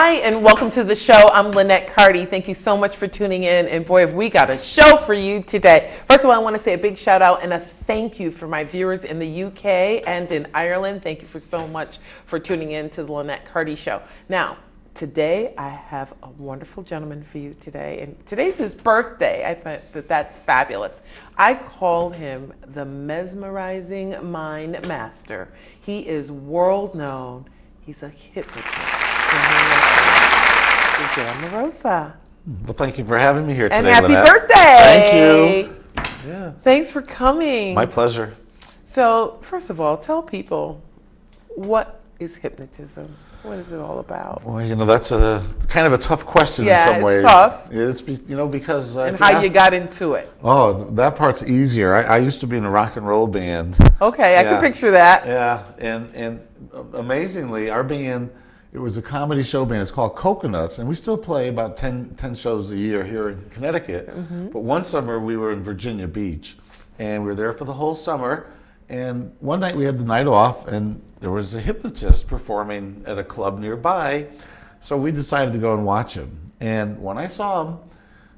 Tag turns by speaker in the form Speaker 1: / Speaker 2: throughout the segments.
Speaker 1: Hi, and welcome to the show. I'm Linnet Carty. Thank you so much for tuning in. And boy, have we got a show for you today. First of all, I want to say a big shout out and a thank you for my viewers in the UK and in Ireland. Thank you so much for tuning in to the Linnet Carty Show. Now, today I have a wonderful gentleman for you today. And today's his birthday. I thought that's fabulous. I call him the mesmerizing mind master. He is world known. He's a hypnotist. Mr. Dan LaRosa.
Speaker 2: Well, thank you for having me here today,
Speaker 1: and happy
Speaker 2: Linnet.
Speaker 1: birthday!
Speaker 2: Thank you. Yeah.
Speaker 1: Thanks for coming.
Speaker 2: My pleasure.
Speaker 1: So, first of all, tell people, what is hypnotism? What is it all about?
Speaker 2: Well, you know, that's a kind of a tough question in some ways.
Speaker 1: Tough.
Speaker 2: It's because
Speaker 1: and how you got into it.
Speaker 2: Oh, that part's easier. I used to be in a rock and roll band.
Speaker 1: Okay, I can picture that.
Speaker 2: Yeah, and amazingly, our band, it was a comedy show band. It's called Coconuts, and we still play about 10 shows a year here in Connecticut. Mm-hmm. But one summer we were in Virginia Beach, and we were there for the whole summer. And one night we had the night off, and there was a hypnotist performing at a club nearby. So we decided to go and watch him. And when I saw him,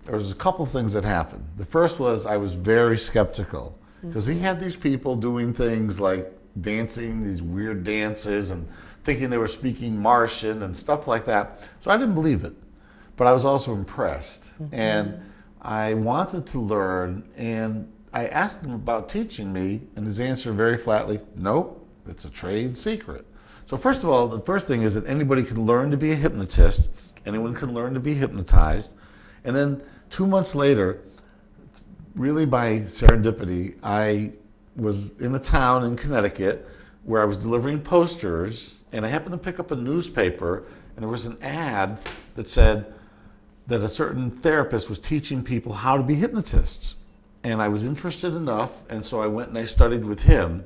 Speaker 2: there was a couple things that happened. The first was I was very skeptical, because he had these people doing things like dancing, these weird dances, and thinking they were speaking Martian and stuff like that. So I didn't believe it, but I was also impressed. Mm-hmm. And I wanted to learn, and I asked him about teaching me, and his answer very flatly, nope, it's a trade secret. So first of all, the first thing is that anybody can learn to be a hypnotist. Anyone can learn to be hypnotized. And then 2 months later, really by serendipity, I was in a town in Connecticut where I was delivering posters, and I happened to pick up a newspaper, and there was an ad that said that a certain therapist was teaching people how to be hypnotists. And I was interested enough, and so I went and I studied with him,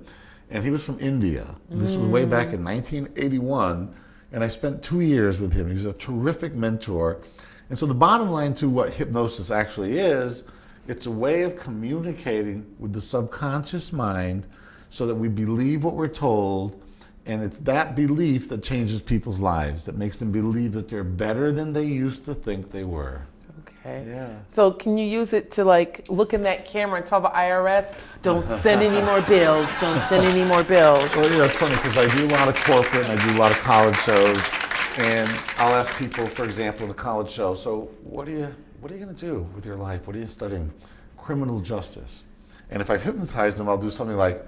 Speaker 2: and he was from India. This was way back in 1981, and I spent 2 years with him. He was a terrific mentor. And so the bottom line to what hypnosis actually is, it's a way of communicating with the subconscious mind so that we believe what we're told, and it's that belief that changes people's lives, that makes them believe that they're better than they used to think they were.
Speaker 1: Okay.
Speaker 2: Yeah.
Speaker 1: So can you use it to like look in that camera and tell the IRS, don't send any more bills, don't send any more bills?
Speaker 2: Well, yeah, it's funny because I do a lot of corporate and I do a lot of college shows, and I'll ask people, for example, in a college show, so what are you going to do with your life? What are you studying? Criminal justice. And if I've hypnotized them, I'll do something like,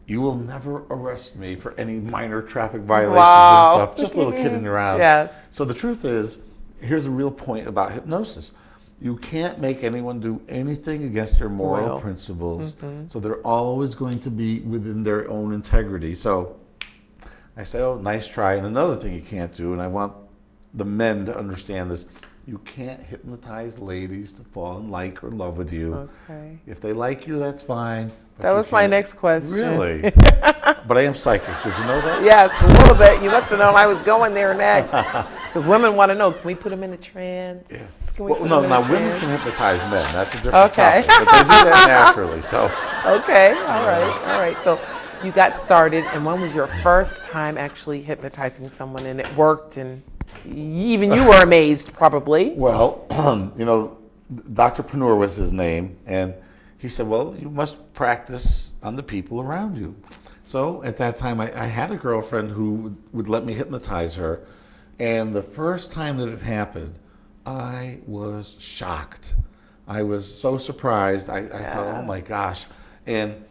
Speaker 2: you will never arrest me for any minor traffic violations and stuff. Just a little kidding around.
Speaker 1: Yes.
Speaker 2: So the truth is, here's a real point about hypnosis. You can't make anyone do anything against their moral principles. Mm-hmm. So they're always going to be within their own integrity. So I say, oh, nice try. And another thing you can't do, and I want the men to understand this, you can't hypnotize ladies to fall in like or love with you. Okay. If they like you, that's fine.
Speaker 1: That was my next question.
Speaker 2: Really? But I am psychic. Did you know that?
Speaker 1: Yes, a little bit. You must have known I was going there next. Because women want to know, can we put them in a trance?
Speaker 2: Yeah.
Speaker 1: Well,
Speaker 2: no, now women can hypnotize men. That's a different topic. But they do that naturally. So.
Speaker 1: Okay, all right. So you got started, and when was your first time actually hypnotizing someone, and it worked, and even you were amazed, probably?
Speaker 2: Well, you know, Dr. Panur was his name, and he said, well, you must practice on the people around you. So at that time, I had a girlfriend who would let me hypnotize her, and the first time that it happened, I was shocked. I was so surprised. I thought, oh my gosh. And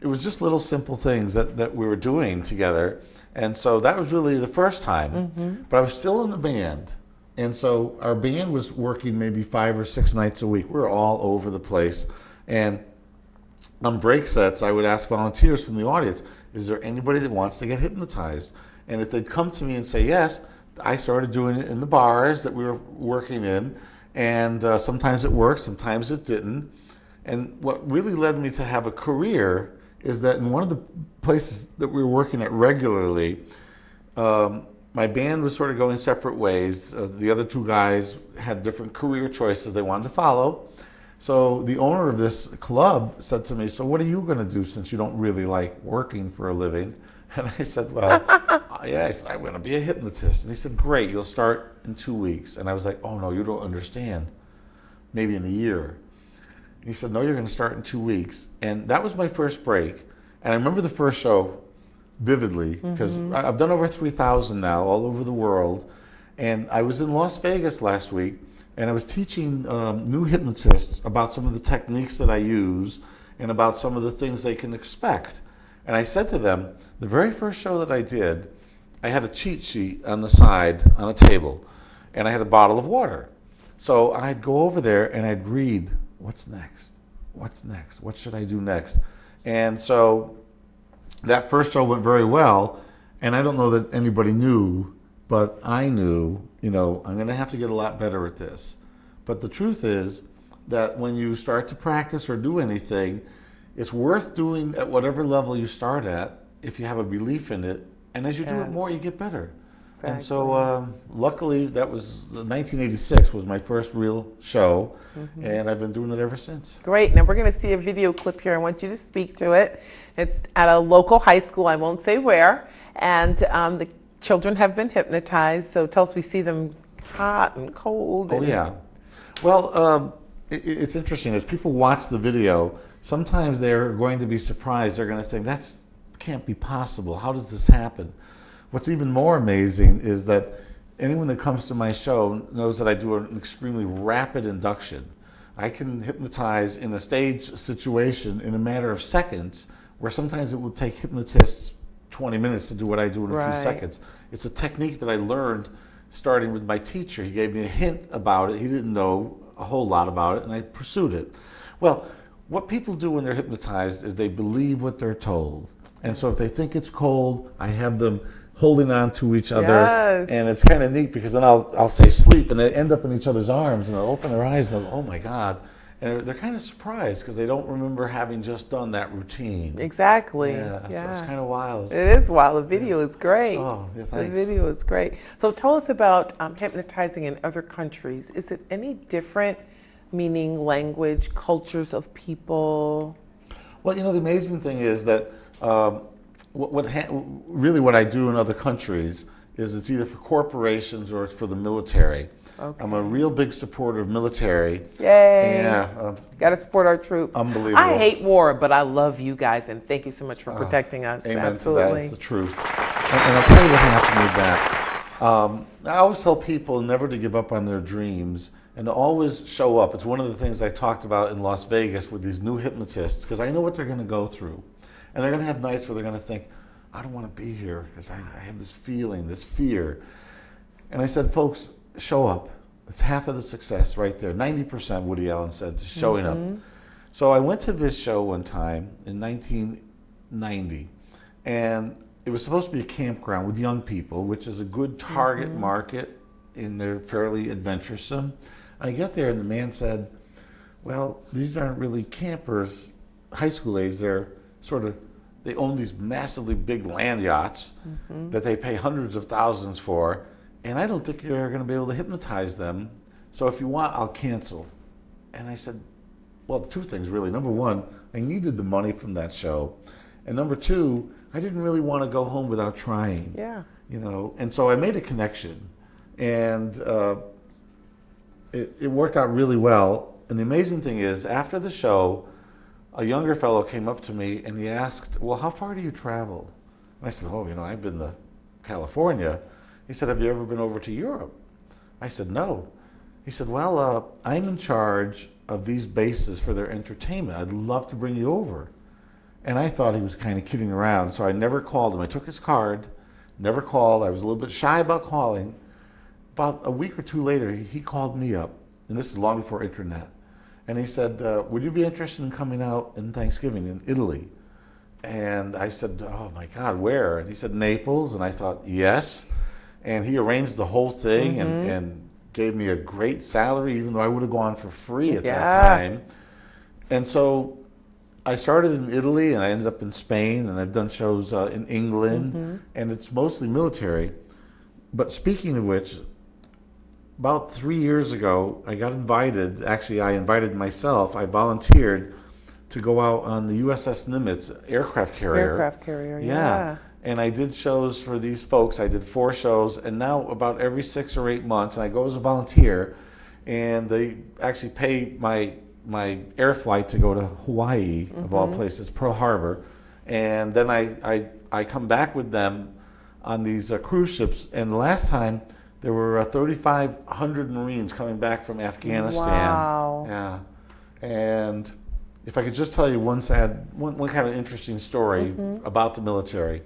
Speaker 2: it was just little simple things that we were doing together. And so that was really the first time. Mm-hmm. But I was still in the band. And so our band was working maybe 5 or 6 nights a week. We were all over the place. And on break sets, I would ask volunteers from the audience, is there anybody that wants to get hypnotized? And if they'd come to me and say yes, I started doing it in the bars that we were working in, and sometimes it worked, sometimes it didn't. And what really led me to have a career is that in one of the places that we were working at regularly, my band was sort of going separate ways. The other 2 guys had different career choices they wanted to follow. So the owner of this club said to me, so what are you going to do since you don't really like working for a living? And I said, well, yeah, I said, I'm going to be a hypnotist. And he said, great, you'll start in 2 weeks. And I was like, oh no, you don't understand. Maybe in a year. He said, no, you're going to start in 2 weeks. And that was my first break. And I remember the first show vividly, because I've done over 3,000 now all over the world. And I was in Las Vegas last week, and I was teaching new hypnotists about some of the techniques that I use and about some of the things they can expect. And I said to them, the very first show that I did, I had a cheat sheet on the side on a table, and I had a bottle of water. So I'd go over there and I'd read, what's next? What's next? What should I do next? And so that first show went very well, and I don't know that anybody knew, but I knew, I'm going to have to get a lot better at this. But the truth is that when you start to practice or do anything, it's worth doing at whatever level you start at if you have a belief in it. And as you do it more, you get better. Exactly. And so luckily, that was 1986 was my first real show, and I've been doing it ever since.
Speaker 1: Great. Now we're going to see a video clip here. I want you to speak to it. It's at a local high school. I won't say where. And the children have been hypnotized. So tell us, we see them hot and cold.
Speaker 2: Oh, yeah. Well, it's interesting. As people watch the video, sometimes they're going to be surprised. They're going to think, that can't be possible. How does this happen? What's even more amazing is that anyone that comes to my show knows that I do an extremely rapid induction. I can hypnotize in a stage situation in a matter of seconds, where sometimes it will take hypnotists 20 minutes to do what I do in a few seconds. It's a technique that I learned starting with my teacher. He gave me a hint about it. He didn't know a whole lot about it, and I pursued it. Well, what people do when they're hypnotized is they believe what they're told. And so if they think it's cold, I have them holding on to each other, and it's kind of neat, because then I'll say sleep, and they end up in each other's arms, and they'll open their eyes and they'll go, oh my God. And they're kind of surprised because they don't remember having just done that routine.
Speaker 1: Exactly.
Speaker 2: Yeah. So it's kind of wild.
Speaker 1: It is wild. The video is great.
Speaker 2: Oh, yeah, thanks.
Speaker 1: The video is great. So tell us about hypnotizing in other countries. Is it any different, meaning language, cultures of people?
Speaker 2: Well, the amazing thing is that really what I do in other countries is it's either for corporations or it's for the military. Okay. I'm a real big supporter of military.
Speaker 1: Yay!
Speaker 2: Yeah,
Speaker 1: got to support our troops.
Speaker 2: Unbelievable.
Speaker 1: I hate war, but I love you guys, and thank you so much for protecting us.
Speaker 2: Amen.
Speaker 1: Absolutely.
Speaker 2: To that. It's the truth. And I'll tell you what happened with that. I always tell people never to give up on their dreams and to always show up. It's one of the things I talked about in Las Vegas with these new hypnotists, because I know what they're going to go through. And they're going to have nights where they're going to think, I don't want to be here because I have this feeling, this fear. And I said, folks, show up. It's half of the success right there. 90%, Woody Allen said, just showing up. So I went to this show one time in 1990, and it was supposed to be a campground with young people, which is a good target market, and they're fairly adventuresome. I get there, and the man said, well, these aren't really campers, high school age. They're they own these massively big land yachts that they pay hundreds of thousands for, and I don't think you're going to be able to hypnotize them. So if you want, I'll cancel. And I said, well, two things really. Number one, I needed the money from that show. And number two, I didn't really want to go home without trying.
Speaker 1: Yeah.
Speaker 2: And so I made a connection. And it worked out really well. And the amazing thing is, after the show, a younger fellow came up to me and he asked, well, how far do you travel? And I said, I've been to California. He said, have you ever been over to Europe? I said, no. He said, well, I'm in charge of these bases for their entertainment. I'd love to bring you over. And I thought he was kind of kidding around, so I never called him. I took his card, never called. I was a little bit shy about calling. About a week or two later, he called me up, and this is long before internet. And he said, would you be interested in coming out in Thanksgiving in Italy? And I said, oh my God, where? And he said, Naples. And I thought, yes. And he arranged the whole thing and gave me a great salary, even though I would have gone for free at that time. And so I started in Italy, and I ended up in Spain, and I've done shows in England, and it's mostly military. But speaking of which, about 3 years ago, I got invited. Actually, I invited myself. I volunteered to go out on the USS Nimitz aircraft carrier.
Speaker 1: Aircraft carrier, yeah.
Speaker 2: and I did shows for these folks. I did 4 shows, and now about every 6 or 8 months, and I go as a volunteer, and they actually pay my air flight to go to Hawaii, of all places, Pearl Harbor, and then I come back with them on these cruise ships. And the last time there were 3,500 Marines coming back from Afghanistan.
Speaker 1: Wow.
Speaker 2: Yeah, and if I could just tell you one kind of interesting story about the military.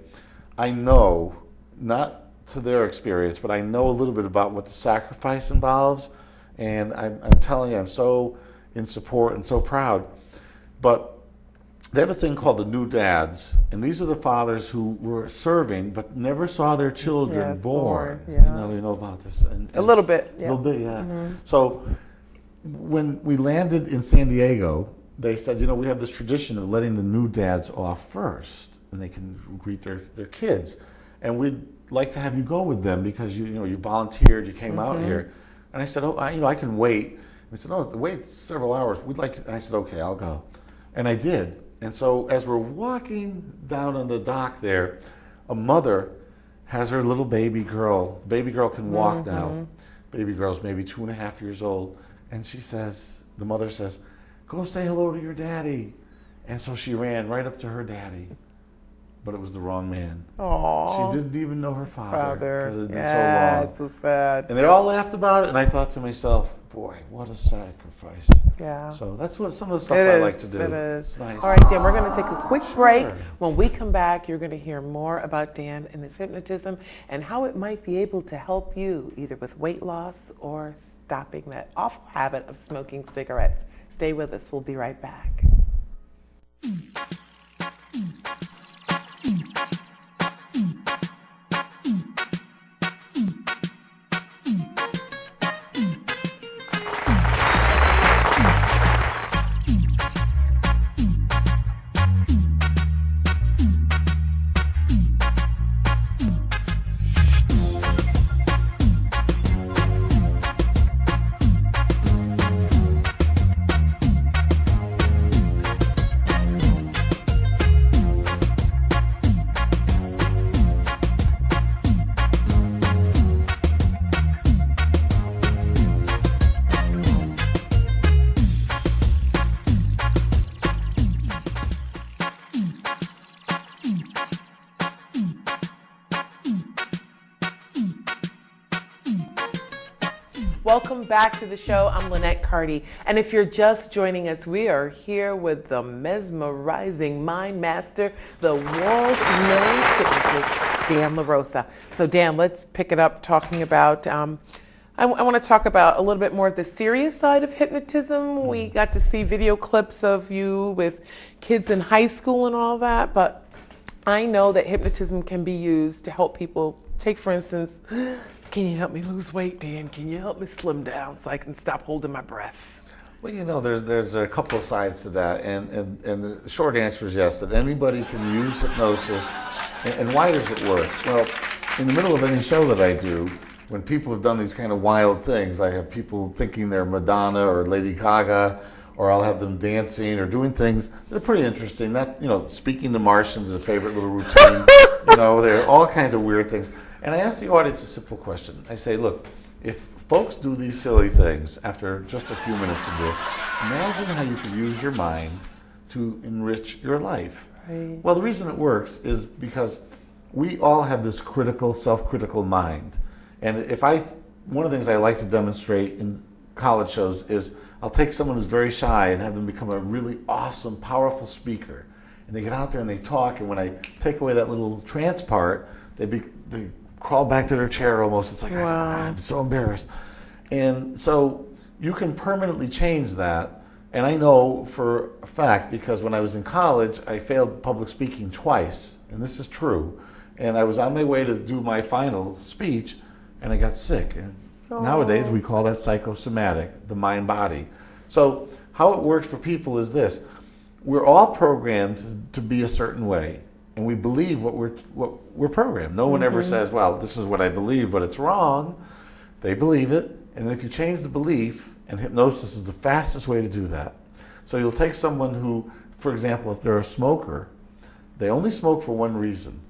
Speaker 2: I know, not to their experience, but I know a little bit about what the sacrifice involves, and I'm telling you, I'm so in support and so proud. But they have a thing called the new dads, and these are the fathers who were serving but never saw their children born.
Speaker 1: Yeah.
Speaker 2: You know about this. And
Speaker 1: A little bit.
Speaker 2: a little bit, yeah. So when we landed in San Diego, they said, we have this tradition of letting the new dads off first, and they can greet their kids. And we'd like to have you go with them because you volunteered, you came out here. And I said, I can wait. And they said, no, wait several hours. And I said, okay, I'll go. And I did. And so as we're walking down on the dock there, a mother has her little baby girl. Baby girl can walk now. Baby girl's maybe 2.5 years old. And the mother says, go say hello to your daddy. And so she ran right up to her daddy. But it was the wrong man.
Speaker 1: Aww.
Speaker 2: She didn't even know her father because it had been so
Speaker 1: Yeah,
Speaker 2: long.
Speaker 1: it's so sad.
Speaker 2: And they all laughed about it, and I thought to myself, boy, what a sacrifice.
Speaker 1: Yeah.
Speaker 2: So that's some of the stuff I like to do.
Speaker 1: It is.
Speaker 2: It's nice.
Speaker 1: All right, Dan, we're going to take a quick break. When we come back, you're going to hear more about Dan and his hypnotism and how it might be able to help you either with weight loss or stopping that awful habit of smoking cigarettes. Stay with us. We'll be right back. Welcome back to the show. I'm Linnet Carty. And if you're just joining us, we are here with the mesmerizing mind master, the world-known hypnotist, Dan LaRosa. So Dan, let's pick it up talking about, I want to talk about a little bit more of the serious side of hypnotism. We got to see video clips of you with kids in high school and all that, but I know that hypnotism can be used to help people. Take, for instance, can you help me lose weight, Dan? Can you help me slim down so I can stop holding my breath?
Speaker 2: Well, there's a couple of sides to that, and the short answer is yes, that anybody can use hypnosis. And why does it work? Well, in the middle of any show that I do, when people have done these kind of wild things, I have people thinking they're Madonna or Lady Gaga, or I'll have them dancing or doing things that are pretty interesting. That, speaking to Martians is a favorite little routine. There are all kinds of weird things. And I ask the audience a simple question. I say, look, if folks do these silly things after just a few minutes of this, imagine how you could use your mind to enrich your life.
Speaker 1: Right.
Speaker 2: Well, the reason it works is because we all have this critical, self-critical mind. And one of the things I like to demonstrate in college shows is I'll take someone who's very shy and have them become a really awesome, powerful speaker. And they get out there and they talk, and when I take away that little trance part, they crawl back to their chair almost. It's like,
Speaker 1: wow.
Speaker 2: I'm so embarrassed. And so you can permanently change that. And I know for a fact, because when I was in college, I failed public speaking twice. And this is true. And I was on my way to do my final speech, and I got sick. And nowadays, we call that psychosomatic, the mind-body. So how it works for people is this. We're all programmed to be a certain way. And we believe what we're programmed. No one ever says, well, this is what I believe, but it's wrong. They believe it. And if you change the belief, and hypnosis is the fastest way to do that. So you'll take someone who, for example, if they're a smoker, they only smoke for one reason.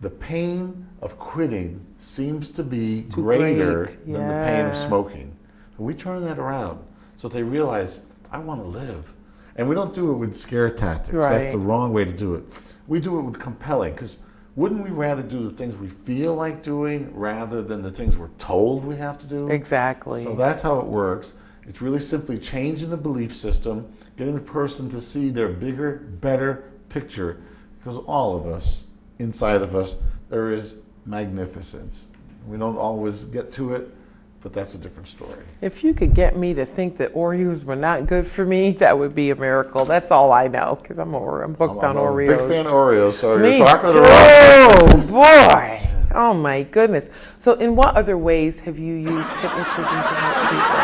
Speaker 2: the pain of quitting seems to be
Speaker 1: Too
Speaker 2: greater
Speaker 1: great.
Speaker 2: than the pain of
Speaker 1: Yeah.
Speaker 2: smoking. And we turn that around so they realize, I want to live. And we don't do it with scare tactics.
Speaker 1: Right.
Speaker 2: That's the wrong way to do it. We do it with compelling, because wouldn't we rather do the things we feel like doing rather than the things we're told we have to do?
Speaker 1: Exactly.
Speaker 2: So that's how it works. It's really simply changing the belief system, getting the person to see their bigger, better picture, because all of us, inside of us, there is magnificence. We don't always get to it, but that's a different story.
Speaker 1: If you could get me to think that Oreos were not good for me, that would be a miracle. That's all I know, because I'm hooked on
Speaker 2: I'm a
Speaker 1: Oreos.
Speaker 2: big fan of Oreos, so
Speaker 1: Me
Speaker 2: you're talking to
Speaker 1: too.
Speaker 2: the right person.
Speaker 1: Boy. Oh my goodness. So in what other ways have you used hypnotism to help people?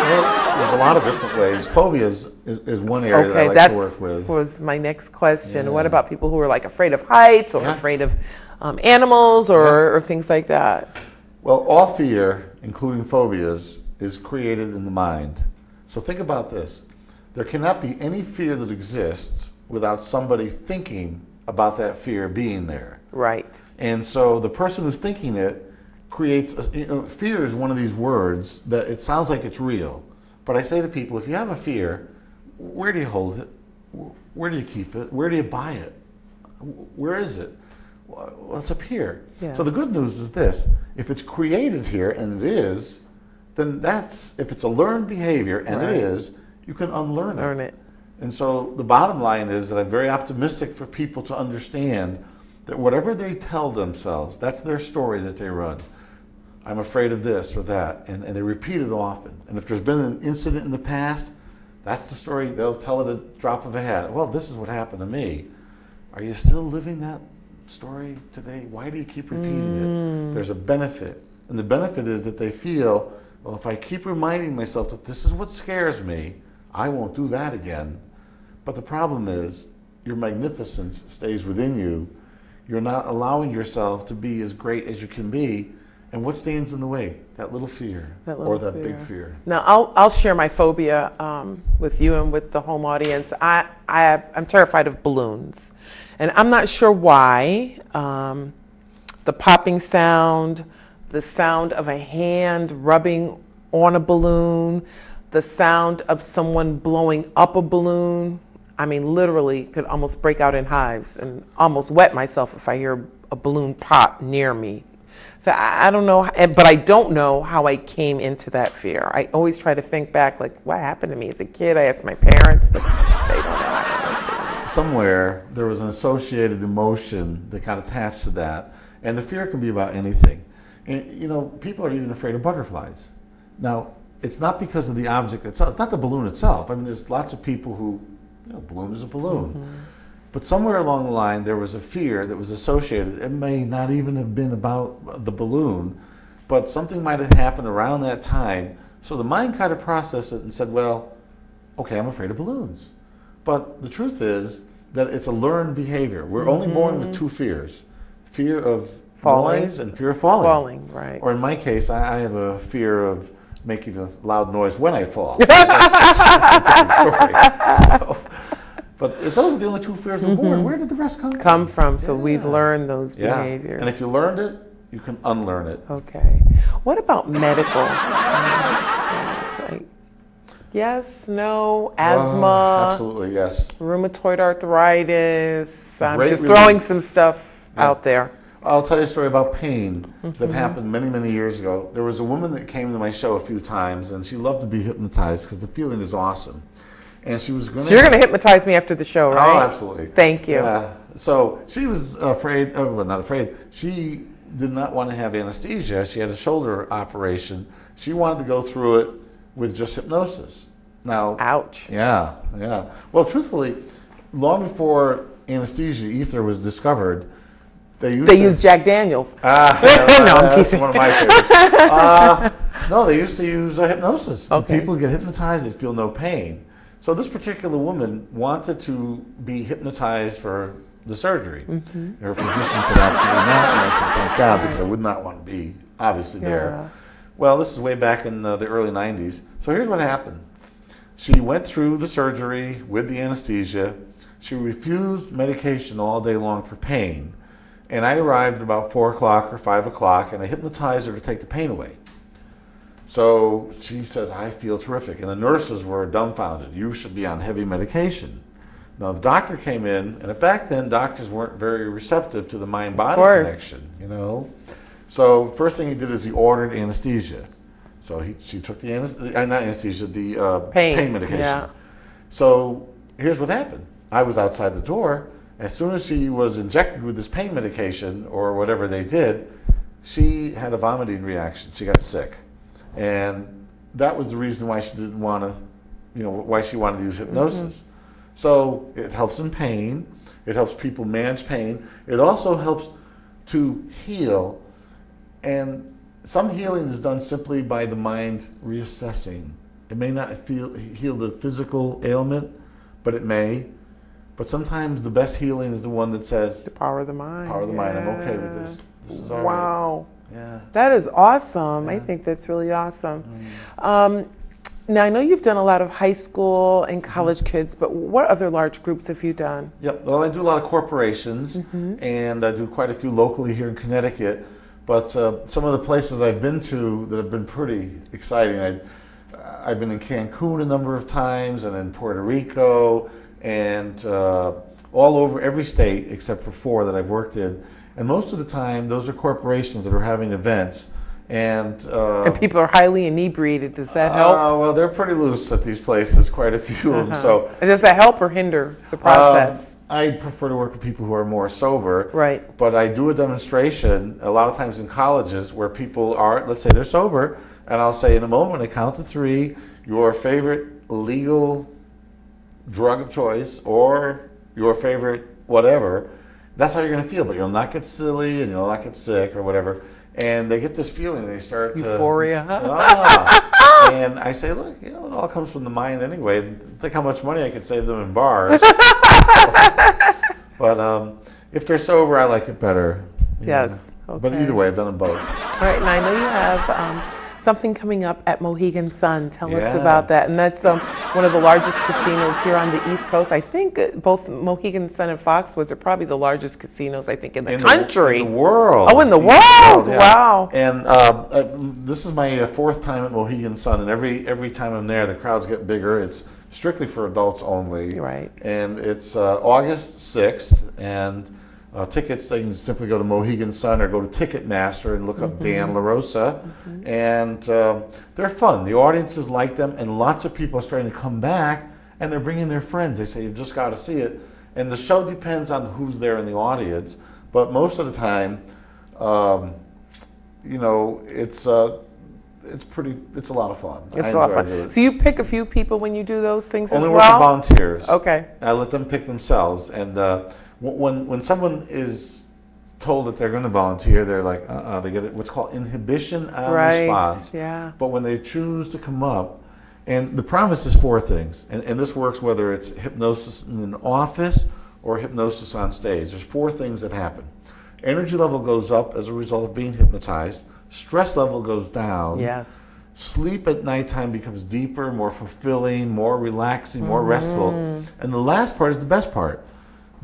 Speaker 2: Well, there's a lot of different ways. Phobias is one area that I like to work with.
Speaker 1: Was my next question.
Speaker 2: Yeah.
Speaker 1: What about people who are like afraid of heights or
Speaker 2: Yeah.
Speaker 1: afraid of animals or things like that?
Speaker 2: Well, all fear, including phobias, is created in the mind. So think about this. There cannot be any fear that exists without somebody thinking about that fear being there.
Speaker 1: Right.
Speaker 2: And so the person who's thinking it creates, fear is one of these words that it sounds like it's real. But I say to people, if you have a fear, where do you hold it? Where do you keep it? Where do you buy it? Where is it? Well, it's up here.
Speaker 1: Yeah.
Speaker 2: So the good news is this: if it's created here, and it is, then if it's a learned behavior, and
Speaker 1: Right.
Speaker 2: it is, you can unlearn it.
Speaker 1: Learn it.
Speaker 2: And so the bottom line is that I'm very optimistic for people to understand that whatever they tell themselves, that's their story that they run. I'm afraid of this or that, and they repeat it often. And if there's been an incident in the past, that's the story, they'll tell it at a drop of a hat. Well, this is what happened to me. Are you still living that story today? Why do you keep repeating it? There's a benefit. And the benefit is that they feel, well, if I keep reminding myself that this is what scares me, I won't do that again. But the problem is, your magnificence stays within you. You're not allowing yourself to be as great as you can be. And what stands in the way? That little fear, or that big fear.
Speaker 1: Now, I'll share my phobia with you and with the home audience. I'm terrified of balloons. And I'm not sure why. The popping sound, the sound of a hand rubbing on a balloon, the sound of someone blowing up a balloon. I mean, literally could almost break out in hives and almost wet myself if I hear a balloon pop near me. So I don't know, but I don't know how I came into that fear. I always try to think back, like, what happened to me as a kid? I asked my parents, but they don't know.
Speaker 2: Somewhere there was an associated emotion that got attached to that, and the fear can be about anything. And people are even afraid of butterflies. Now, it's not because of the object itself. It's not the balloon itself. I mean, there's lots of people who, a balloon is a balloon. Mm-hmm. But somewhere along the line, there was a fear that was associated. It may not even have been about the balloon, but something might have happened around that time. So the mind kind of processed it and said, well, okay, I'm afraid of balloons. But the truth is that it's a learned behavior. We're only born with two fears: fear of
Speaker 1: Falling.
Speaker 2: noise and fear of falling.
Speaker 1: Falling, right.
Speaker 2: Or in my case, I have a fear of making a loud noise when I fall. But if those are the only two fears we're born, where did the rest come from?
Speaker 1: So we've learned those behaviors.
Speaker 2: And if you learned it, you can unlearn it.
Speaker 1: Okay. What about medical? Yes, no, asthma.
Speaker 2: Absolutely, yes.
Speaker 1: Rheumatoid arthritis. I'm
Speaker 2: Great
Speaker 1: just
Speaker 2: relief.
Speaker 1: throwing some stuff out there.
Speaker 2: I'll tell you a story about pain that happened many, many years ago. There was a woman that came to my show a few times, and she loved to be hypnotized because the feeling is awesome. And she was going to...
Speaker 1: So you're going to hypnotize me after the show, right?
Speaker 2: Oh, absolutely.
Speaker 1: Thank you.
Speaker 2: Yeah. So she was afraid, well, not afraid. She did not want to have anesthesia. She had a shoulder operation. She wanted to go through it with just hypnosis. Now... Ouch. Yeah, yeah. Well, truthfully, long before anesthesia ether was discovered, they used
Speaker 1: Jack Daniels.
Speaker 2: No, I'm teasing. That's one of my favorites. No, they used to use hypnosis.
Speaker 1: Okay.
Speaker 2: People get hypnotized, they feel no pain. So this particular woman wanted to be hypnotized for the surgery. Her physician said absolutely not, and I said, thank God, because I would not want to be obviously there. Well, this is way back in the early 90s. So here's what happened. She went through the surgery with the anesthesia. She refused medication all day long for pain. And I arrived at about 4 o'clock or 5 o'clock, and I hypnotized her to take the pain away. So she said, I feel terrific. And the nurses were dumbfounded. You should be on heavy medication. Now, the doctor came in, and back then, doctors weren't very receptive to the mind-body connection, you know. So first thing he did is he ordered anesthesia. So she took the pain medication.
Speaker 1: Yeah.
Speaker 2: So here's what happened. I was outside the door. As soon as she was injected with this pain medication or whatever they did, she had a vomiting reaction. She got sick. And that was the reason why she didn't want to, you know, why she wanted to use hypnosis. So it helps in pain. It helps people manage pain. It also helps to heal. And some healing is done simply by the mind reassessing. It may not heal the physical ailment, but it may. But sometimes the best healing is the one that says,
Speaker 1: the power of the mind.
Speaker 2: Power of the mind. I'm okay with this. This is all right.
Speaker 1: Wow.
Speaker 2: Yeah.
Speaker 1: That is awesome. I think that's really awesome. Now, I know you've done a lot of high school and college kids, but what other large groups have you done?
Speaker 2: Yep. Well, I do a lot of corporations, and I do quite a few locally here in Connecticut. But some of the places I've been to that have been pretty exciting, I've been in Cancun a number of times, and in Puerto Rico, and all over every state except for 4 that I've worked in. And most of the time, those are corporations that are having events. And
Speaker 1: people are highly inebriated. Does that help?
Speaker 2: Well, they're pretty loose at these places, quite a few of them. So,
Speaker 1: and does that help or hinder the process?
Speaker 2: I prefer to work with people who are more sober.
Speaker 1: Right.
Speaker 2: But I do a demonstration a lot of times in colleges where people are, let's say they're sober, and I'll say in a moment, I count to 3, your favorite legal drug of choice or your favorite whatever. That's how you're going to feel, but you'll not get silly and you'll not get sick or whatever. And they get this feeling, they start
Speaker 1: euphoria.
Speaker 2: And I say, look, you know, it all comes from the mind anyway. Think how much money I could save them in bars. But if they're sober, I like it better.
Speaker 1: Yes. Okay.
Speaker 2: But either way, I've done them both.
Speaker 1: All right, and I know you have something coming up at Mohegan Sun. Tell us about that. And that's one of the largest casinos here on the East Coast. I think both Mohegan Sun and Foxwoods are probably the largest casinos, I think, in the country.
Speaker 2: In the world.
Speaker 1: Oh, in the world.
Speaker 2: Yeah.
Speaker 1: Wow.
Speaker 2: And this is my 4th time at Mohegan Sun, and every time I'm there, the crowds get bigger. It's strictly for adults only.
Speaker 1: Right.
Speaker 2: And it's August 6th, and tickets, they can simply go to Mohegan Sun or go to Ticketmaster and look up Dan LaRosa. And they're fun. The audiences like them, and lots of people are starting to come back, and they're bringing their friends. They say, you've just got to see it. And the show depends on who's there in the audience, but most of the time, you know, it's a lot of fun.
Speaker 1: It's a lot of fun. So you pick a few people when you do those things
Speaker 2: Only
Speaker 1: as
Speaker 2: work
Speaker 1: well?
Speaker 2: with volunteers.
Speaker 1: Okay.
Speaker 2: I let them pick themselves. And when someone is told that they're going to volunteer, they're like, they get what's called inhibition on response.
Speaker 1: Yeah.
Speaker 2: But when they choose to come up, and the promise is 4 things, and this works whether it's hypnosis in an office or hypnosis on stage. There's 4 things that happen. Energy level goes up as a result of being hypnotized. Stress level goes down.
Speaker 1: Yes.
Speaker 2: Sleep at nighttime becomes deeper, more fulfilling, more relaxing, more restful. And the last part is the best part.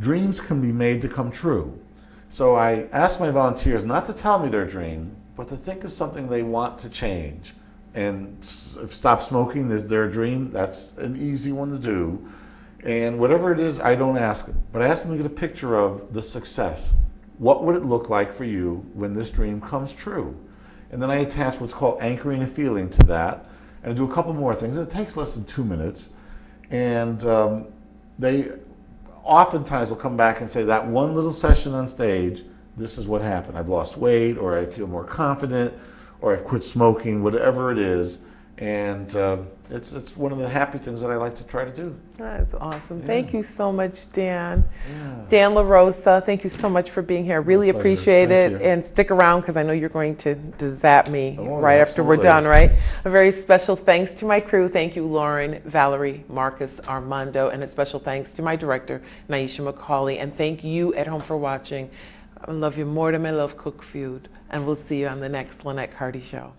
Speaker 2: Dreams can be made to come true. So I ask my volunteers not to tell me their dream, but to think of something they want to change. And if stop smoking is their dream, that's an easy one to do. And whatever it is, I don't ask them. But I ask them to get a picture of the success. What would it look like for you when this dream comes true? And then I attach what's called anchoring a feeling to that. And I do a couple more things. It takes less than 2 minutes. And they oftentimes will come back and say, that one little session on stage, this is what happened. I've lost weight, or I feel more confident, or I've quit smoking, whatever it is. And it's one of the happy things that I like to try to do.
Speaker 1: That's awesome. Yeah. Thank you so much, Dan. Yeah. Dan LaRosa, thank you so much for being here. Really appreciate it. And stick around because I know you're going to zap me right after we're done, right? A very special thanks to my crew. Thank you, Lauren, Valerie, Marcus, Armando, and a special thanks to my director, Naisha McCauley. And thank you at home for watching. I love you more than I love Cook Feud. And we'll see you on the next Linnet Carty Show.